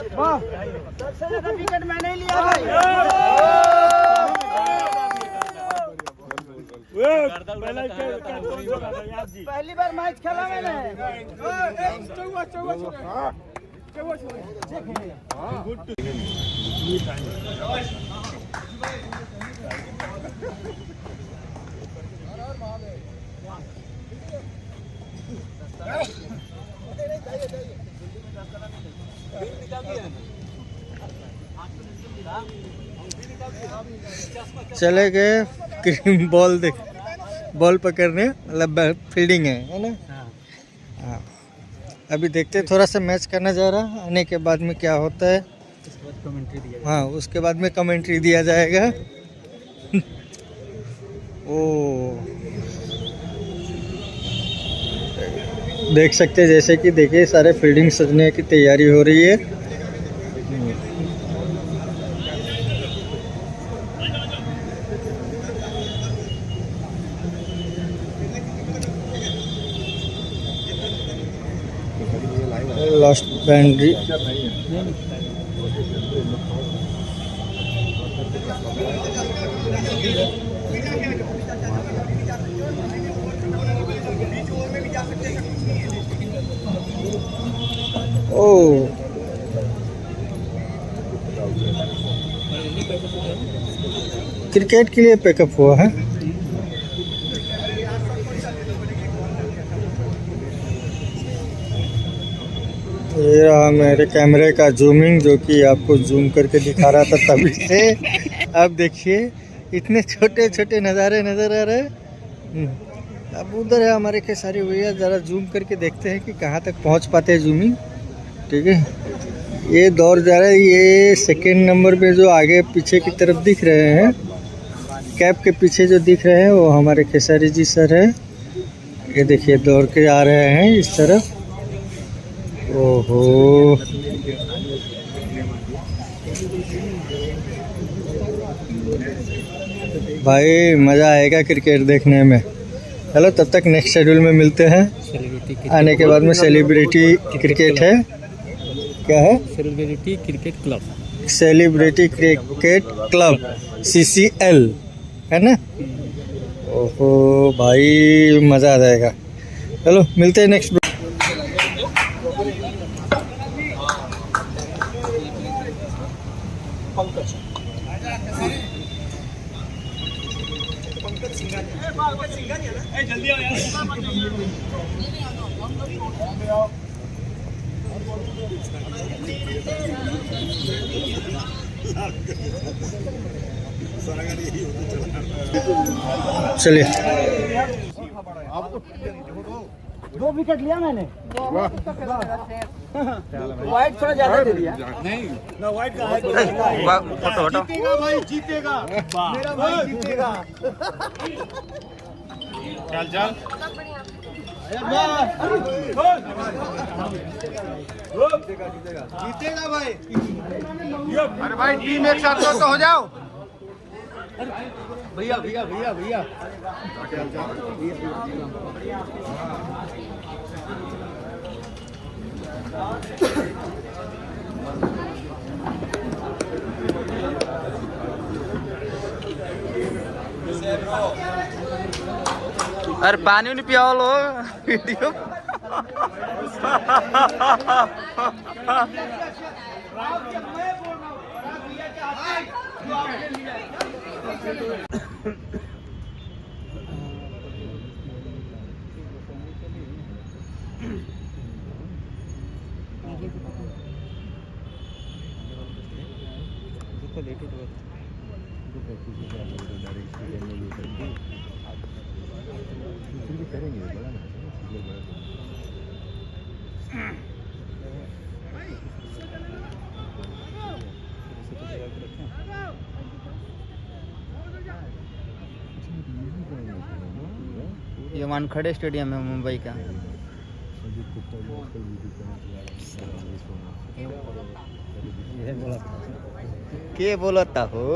सबसे ज्यादा विकेट मैंने ही लिया भाई। पहली बार मैच खेला मैंने। चले गए क्रीम बॉल देख, बॉल पकड़ने, मतलब फील्डिंग है ना। हाँ, अभी देखते थोड़ा सा मैच का नज़ारा, आने के बाद में क्या होता है। कमेंट्री दिया, हाँ उसके बाद में कमेंट्री दिया जाएगा। ओ देख सकते हैं, जैसे कि देखिए सारे फील्डिंग सजने की तैयारी हो रही है। लास्ट बाउंड्री, ओ क्रिकेट के लिए पैकअप हुआ है। ये रहा मेरे कैमरे का जूमिंग, जो कि आपको जूम करके दिखा रहा था तभी से। अब देखिए इतने छोटे छोटे नज़ारे नज़र आ रहे हैं। अब उधर है हमारे खेसारी भैया, ज़रा जूम करके देखते हैं कि कहाँ तक पहुँच पाते हैं जूमिंग। ठीक है, ये दौड़ जा रहा है। ये सेकंड नंबर पे जो आगे पीछे की तरफ दिख रहे हैं, कैप के पीछे जो दिख रहे हैं, वो हमारे खेसारी जी सर है। ये देखिए दौड़ के आ रहे हैं इस तरफ। ओहो, भाई मज़ा आएगा क्रिकेट देखने में। चलो तब तक नेक्स्ट शेड्यूल में मिलते हैं। आने के बाद में सेलिब्रिटी क्रिकेट है, क्या है, celebrity cricket club, celebrity cricket club CCL है ना। ओहो भाई मज़ा आ जाएगा। चलो मिलते हैं नेक्स्ट। चलिए, दो विकेट लिया मैंने। वाइट थोड़ा ज्यादा दे दिया। नहीं ना वाइट का है। जीतेगा भाई, जीतेगा मेरा भाई, जीतेगा। चल चल जीतेगा भाई। अरे भाई टीम एक साथ तो हो जाओ। भैया भैया भैया भैया अरे पानी नहीं पिया लो वीडियो। ये वानखेड़े स्टेडियम है मुंबई का। के बोलता हो।